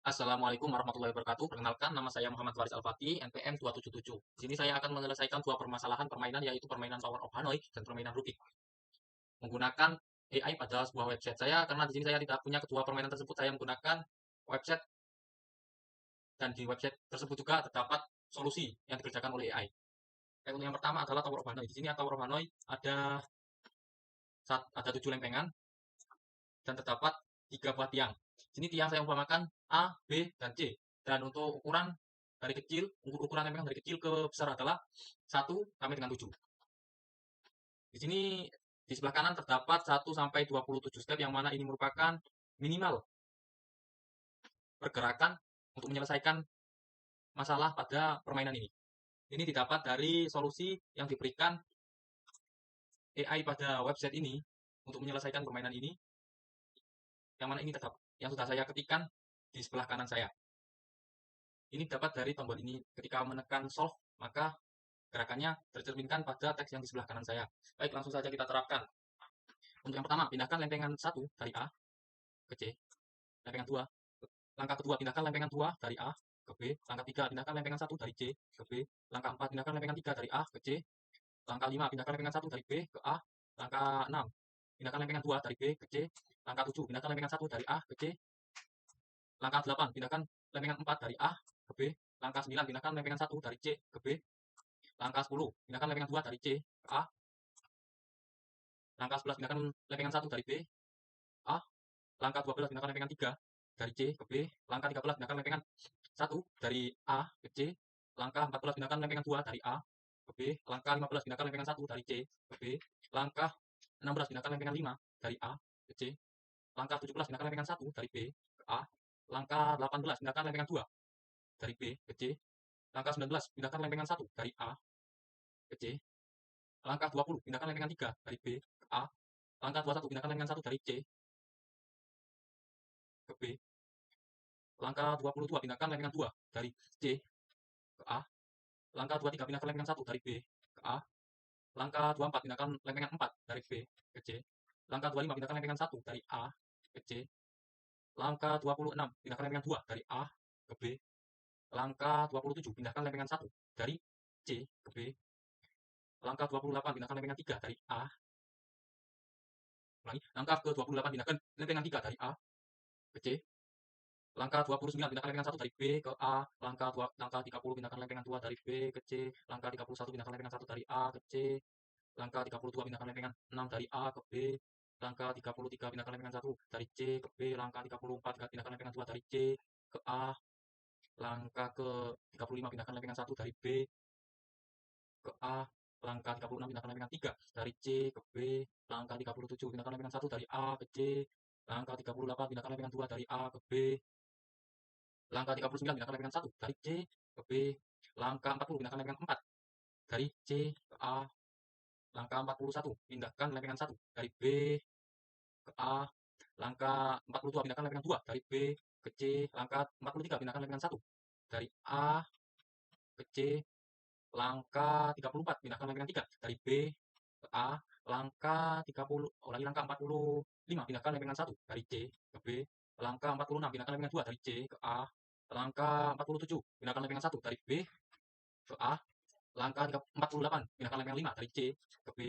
Assalamualaikum warahmatullahi wabarakatuh. Perkenalkan, nama saya Muhammad Faris Al-Fatih, NPM 277. Di sini saya akan menyelesaikan dua permasalahan permainan, yaitu permainan Tower of Hanoi dan permainan Rubik. Menggunakan AI pada sebuah website. Karena di sini saya tidak punya kedua permainan tersebut, saya menggunakan website, dan di website tersebut juga terdapat solusi yang dikerjakan oleh AI. Untuk yang pertama adalah Tower of Hanoi. Di sini Tower of Hanoi ada 7 lempengan dan terdapat 3 buah tiang. Sini tiang saya umpamakan A, B, dan C. Dan untuk ukuran dari kecil, ukuran lempengan dari kecil ke besar adalah 1 sampai dengan 7. Di sini di sebelah kanan terdapat 1 sampai 27 step, yang mana ini merupakan minimal pergerakan untuk menyelesaikan masalah pada permainan ini. Ini didapat dari solusi yang diberikan AI pada website ini untuk menyelesaikan permainan ini, yang mana ini yang sudah saya ketikkan di sebelah kanan saya. Ini dapat dari tombol ini. Ketika menekan solve, maka gerakannya tercerminkan pada teks yang di sebelah kanan saya. Baik, langsung saja kita terapkan. Untuk yang pertama, pindahkan lempengan 1 dari A ke C. Lempengan 2. Langkah kedua, pindahkan lempengan 2 dari A ke B. Langkah 3, pindahkan lempengan 1 dari C ke B. Langkah 4, pindahkan lempengan 3 dari A ke C. Langkah 5, pindahkan lempengan 1 dari B ke A. Langkah 6, pindahkan lempengan 2 dari B ke C. Langkah 7, pindahkan lempengan 1 dari A ke C. Langkah 8, pindahkan lempengan 4 dari A ke B. Langkah 9, pindahkan lempengan 1 dari C ke B. Langkah 10, pindahkan lempengan 2 dari C ke A. Langkah 11, pindahkan lempengan 1 dari B, A. Langkah 12, pindahkan lempengan 3 dari C ke B. Langkah 13, pindahkan lempengan 1 dari A ke C. Langkah 14, pindahkan lempengan 2 dari A ke B. Langkah 15, pindahkan lempengan 1 dari C ke B. Langkah 16, pindahkan lempengan 5 dari A ke C. Langkah 17, pindahkan lempengan 1 dari B ke A. Langkah 18, pindahkan lempengan 2 dari B ke C. Langkah 19, pindahkan lempengan 1 dari A ke C. Langkah 20, pindahkan lempengan 3 dari B ke A. Langkah 21, pindahkan lempengan 1 dari C ke B. Langkah 22, pindahkan lempengan 2 dari C ke A. Langkah 23, pindahkan lempengan 1 dari B ke A. Langkah 24, pindahkan lempengan 4 dari B ke C. Langkah 25, pindahkan lempengan 1 dari A ke C. Langkah 26, pindahkan lempengan 2 dari A ke B. Langkah 27, pindahkan lempengan 1 dari C ke B. Langkah 28, pindahkan lempengan 3 dari A. Langkah ke-28, pindahkan lempengan 3 dari A ke C. Langkah 29, pindahkan lempengan 1 dari B ke A. Langkah 30, pindahkan lempengan 2 dari B ke C. Langkah 31, pindahkan lempengan 1 dari A ke C. Langkah 32, pindahkan lempengan 6 dari A ke B. Langkah 33, pindahkan lempengan 1 dari C ke B. Langkah 34, pindahkan lempengan 2 dari C ke A. Langkah ke-35, pindahkan lempengan 1 dari B ke A. Langkah 36, pindahkan lempengan 3 dari C ke B. Langkah 37, pindahkan lempengan 1 dari A ke C. Langkah 38, pindahkan lempengan 2 dari A ke B. Langkah 39, pindahkan lempengan 1 dari C ke B. Langkah 40, pindahkan lempengan 4 dari C ke A. Langkah 41, pindahkan lempengan 1 dari B ke A. Langkah 42, pindahkan lempengan 2 dari B ke C. Langkah 43, pindahkan lempengan 1 dari A ke C. Langkah 34, pindahkan lempengan 3 dari B ke A. Langkah 45, pindahkan lempengan 1 dari C ke B. Langkah 46, pindahkan lempengan 2 dari C ke A. Langkah 47, pindahkan lempengan 1 dari B ke A. Langkah 48, pindahkan lempengan 5 dari C ke B.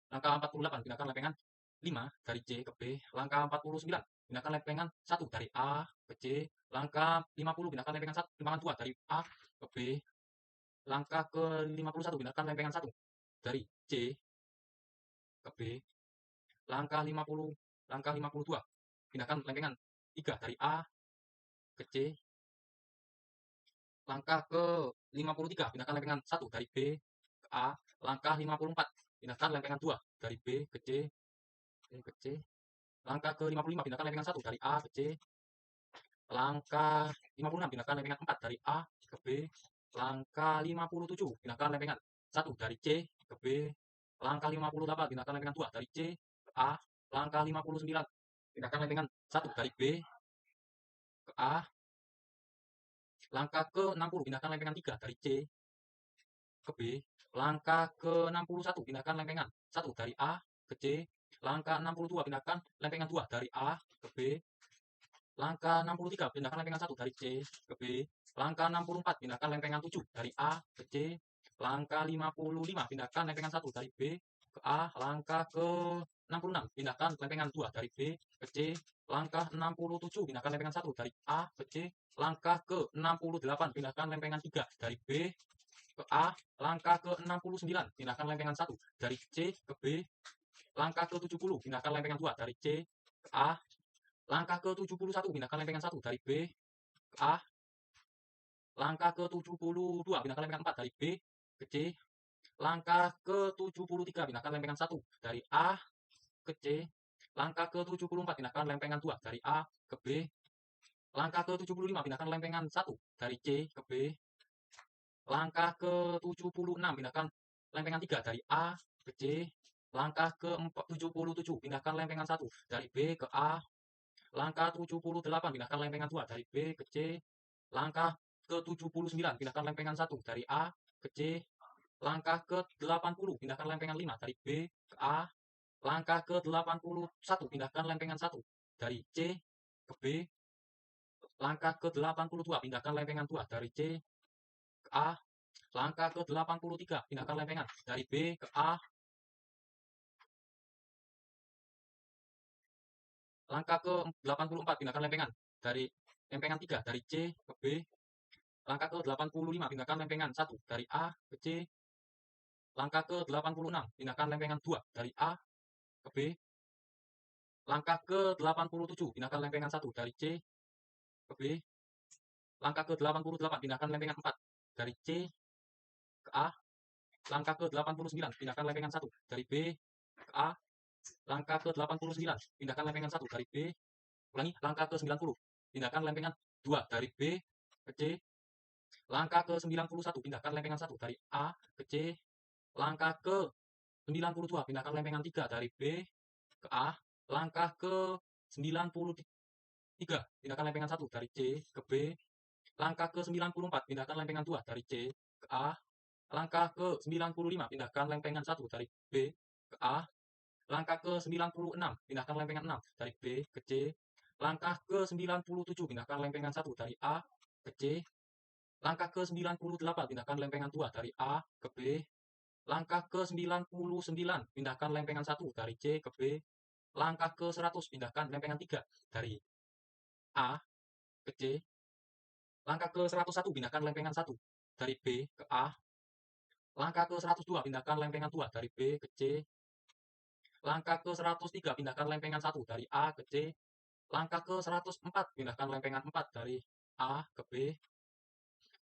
Langkah 48, pindahkan lempengan 5 dari C ke B. Langkah 49, pindahkan lempengan 1 dari A ke C. Langkah 50, pindahkan lempengan 2 dari A ke B. Langkah ke-51, pindahkan lempengan 1 dari C ke B. Langkah 52, pindahkan lempengan 3 dari A ke C. Langkah ke-53, pindahkan lempengan 1 dari B ke A. Langkah 54, pindahkan lempengan 2 dari B ke C. Langkah ke-55, pindahkan lempengan 1 dari A ke C. Langkah 56, pindahkan lempengan 4 dari A ke B. Langkah 57, pindahkan lempengan 1 dari C ke B. Langkah 58, pindahkan lempengan 2 dari C ke A. Langkah 59, pindahkan lempengan 1 dari B ke A. Langkah ke-60, pindahkan lempengan 3 dari C ke B. Langkah ke-61, pindahkan lempengan 1 dari A ke C. Langkah 62, pindahkan lempengan 2 dari A ke B. Langkah 63, pindahkan lempengan 1 dari C ke B. Langkah 64, pindahkan lempengan 7 dari A ke C. Langkah 55, pindahkan lempengan 1 dari B ke A. Langkah ke 66, pindahkan lempengan 2 dari B ke C. Langkah 67, pindahkan lempengan 1 dari A ke C. Langkah ke 68, pindahkan lempengan 3 dari B ke A. Langkah ke 69, pindahkan lempengan 1 dari C ke B. Langkah ke 70, pindahkan lempengan 2 dari C ke A. Langkah ke 71, pindahkan lempengan 1 dari B ke A. Langkah ke 72, pindahkan lempengan 4 dari B ke C. Langkah ke 73, pindahkan lempengan 1 dari A ke C. Langkah ke 74, pindahkan lempengan 2 dari A ke B. Langkah ke 75, pindahkan lempengan 1 dari C ke B. Langkah ke 76, pindahkan lempengan 3 dari A ke C. Langkah ke 77, pindahkan lempengan 1 dari B ke A. Langkah 78, pindahkan lempengan 2 dari B ke C. Langkah ke 79, pindahkan lempengan 1 dari A ke C. Langkah ke 80, pindahkan lempengan 5 dari B ke A. Langkah ke 81, pindahkan lempengan 1 dari C ke B. Langkah ke 82, pindahkan lempengan 2 dari C ke A. Langkah ke 83, pindahkan lempengan dari B ke A. Langkah ke 84, pindahkan lempengan dari lempengan 3 dari C ke B. Langkah ke 85, pindahkan lempengan 1 dari A ke C. Langkah ke 86, pindahkan lempengan 2 dari A ke B. Langkah ke 87, pindahkan lempengan 1 dari C ke B. Langkah ke 88, pindahkan lempengan 4 dari C ke A. Langkah ke 89, pindahkan lempengan 1 dari B ke A. Langkah ke 89, pindahkan lempengan 1 dari B. Ulangi, langkah ke 90, pindahkan lempengan 2 dari B ke C. Langkah ke 91, pindahkan lempengan 1 dari A ke C. Langkah ke 92, pindahkan lempengan 3 dari B ke A. Langkah ke 93, pindahkan lempengan 1 dari C ke B. Langkah ke 94, pindahkan lempengan 2 dari C ke A. Langkah ke 95, pindahkan lempengan 1 dari B ke A. Langkah ke 96, pindahkan lempengan 6 dari B ke C. Langkah ke 97, pindahkan lempengan 1 dari A ke C. Langkah ke 98, pindahkan lempengan 2 dari A ke B. Langkah ke 99, pindahkan lempengan 1 dari C ke B. Langkah ke 100, pindahkan lempengan 3 dari A ke C. Langkah ke 101, pindahkan lempengan 1 dari B ke A. Langkah ke 102, pindahkan lempengan 2 dari B ke C. Langkah ke 103, pindahkan lempengan 1 dari A ke C. Langkah ke 104, pindahkan lempengan 4 dari A ke B.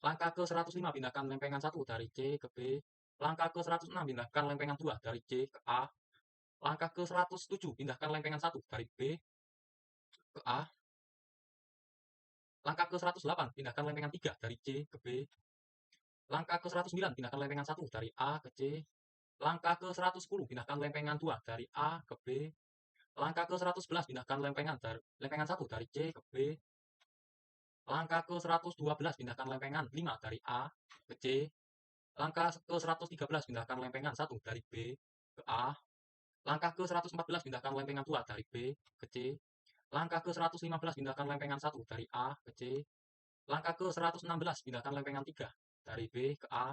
Langkah ke 105, pindahkan lempengan 1 dari C ke B. Langkah ke 106, pindahkan lempengan 2 dari C ke A. Langkah ke 107, pindahkan lempengan 1 dari B ke A. Langkah ke 108, pindahkan lempengan 3 dari C ke B. Langkah ke 109, pindahkan lempengan 1 dari A ke C. Langkah ke 110, pindahkan lempengan 2 dari A ke B. Langkah ke 111, pindahkan lempengan 1 dari C ke B. Langkah ke 112, pindahkan lempengan 5 dari A ke C. Langkah ke 113, pindahkan lempengan 1 dari B ke A. Langkah ke 114, pindahkan lempengan 2 dari B ke C. Langkah ke 115, pindahkan lempengan 1 dari A ke C. Langkah ke 116, pindahkan lempengan 3 dari B ke A.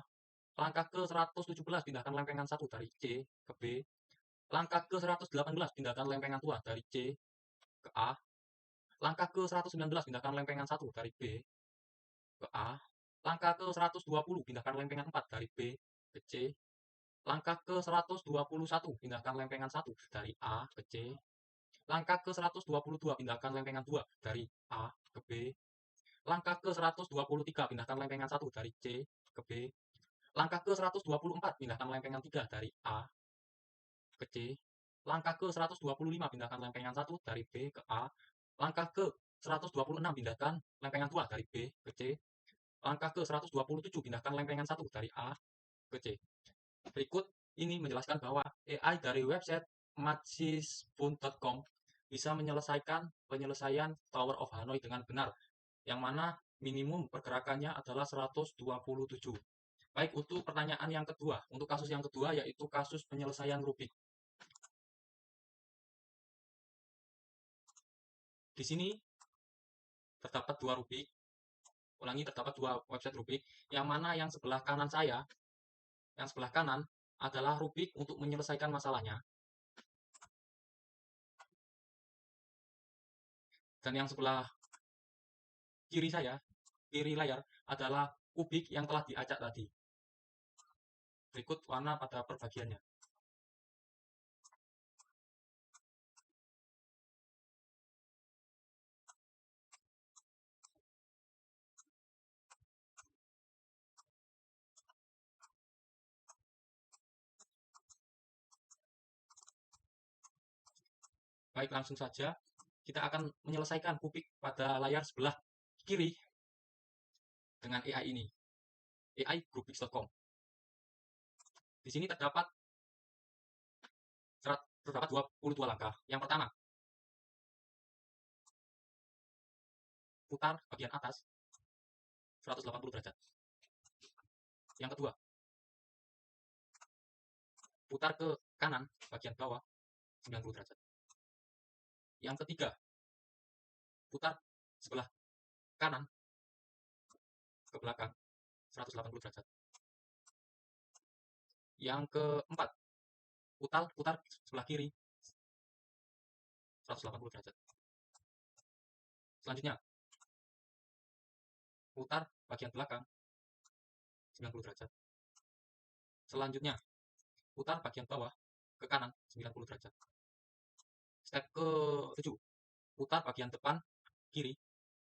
Langkah ke 117, pindahkan lempengan 1 dari C ke B. Langkah ke 118, pindahkan lempengan 2 dari C ke A. Langkah ke 119, pindahkan lempengan 1 dari B ke A. Langkah ke 120, pindahkan lempengan 4 dari B ke C. Langkah ke 121, pindahkan lempengan 1 dari A ke C. Langkah ke 122, pindahkan lempengan 2 dari A ke B. Langkah ke 123, pindahkan lempengan 1 dari C ke B. Langkah ke 124, pindahkan lempengan 3 dari A ke C. Langkah ke 125, pindahkan lempengan 1 dari B ke A. Langkah ke 126, pindahkan lempengan 2 dari B ke C. Langkah ke 127, pindahkan lempengan 1 dari A ke C. Berikut ini menjelaskan bahwa AI dari website matsisfun.com bisa menyelesaikan penyelesaian Tower of Hanoi dengan benar, yang mana minimum pergerakannya adalah 127. Baik, untuk pertanyaan yang kedua, untuk kasus yang kedua yaitu kasus penyelesaian Rubik. Di sini terdapat 2 rubik. Ulangi, terdapat 2 website rubik, yang mana yang sebelah kanan saya, yang sebelah kanan adalah rubik untuk menyelesaikan masalahnya. Dan yang sebelah kiri saya, kiri layar, adalah kubik yang telah diacak tadi. Berikut warna pada perbagiannya. Baik, langsung saja kita akan menyelesaikan kubik pada layar sebelah kiri dengan AI ini, AI Groupix.com. Di sini terdapat 22 langkah. Yang pertama, putar bagian atas 180 derajat. Yang kedua, putar ke kanan bagian bawah 90 derajat. Yang ketiga, putar sebelah kanan ke belakang 180 derajat. Yang keempat, putar sebelah kiri 180 derajat. Selanjutnya, putar bagian belakang 90 derajat. Selanjutnya, putar bagian bawah ke kanan 90 derajat. Step ke-7, putar bagian depan kiri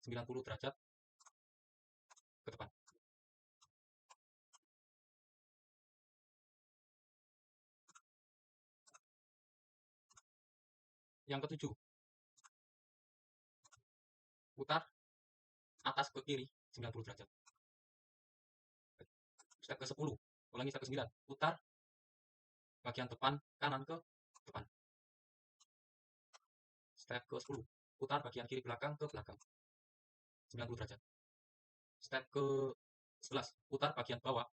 90 derajat ke depan. Yang ke-7, putar atas ke kiri 90 derajat. Step ke-10, ulangi step ke-9, putar bagian depan kanan ke depan. Step ke-10, putar bagian kiri belakang ke belakang 90 derajat. Step ke-11, putar bagian bawah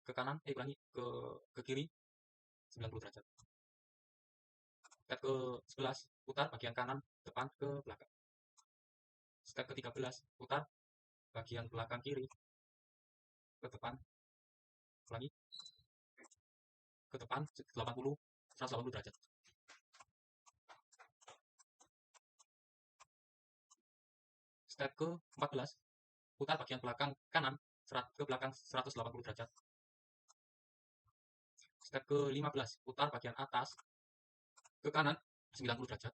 ke kanan, ulangi ke kiri 90 derajat. Step ke-11, putar bagian kanan depan ke belakang. Step ke-13, putar bagian belakang kiri ke depan, ulangi, ke depan 180 derajat. Step ke-14, putar bagian belakang kanan ke belakang 180 derajat. Step ke-15, putar bagian atas ke kanan 90 derajat.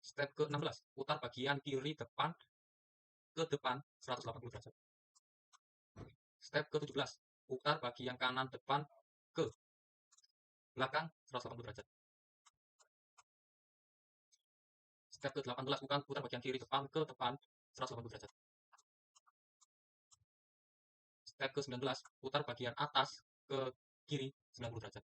Step ke-16, putar bagian kiri depan ke depan 180 derajat. Step ke-17, putar bagian kanan depan ke belakang 180 derajat. Step ke-18, putar bagian kiri depan ke depan 180 derajat. Step ke-19, putar bagian atas ke kiri 90 derajat.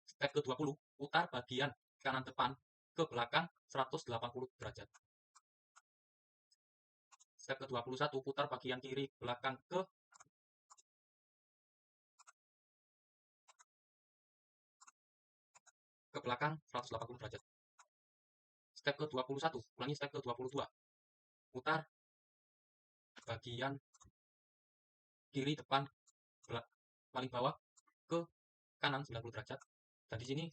Step ke-20, putar bagian kanan depan ke belakang 180 derajat. Step ke-21, putar bagian kiri belakang ke belakang 180 derajat. Step ke-21, ulangi step ke-22, putar bagian kiri depan paling bawah ke kanan 90 derajat. Dan di sini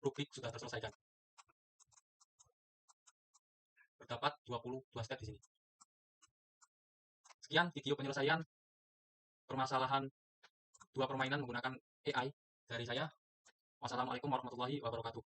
rubrik sudah terselesaikan. Terdapat 22 step di sini. Sekian video penyelesaian permasalahan 2 permainan menggunakan AI dari saya. Wassalamualaikum warahmatullahi wabarakatuh.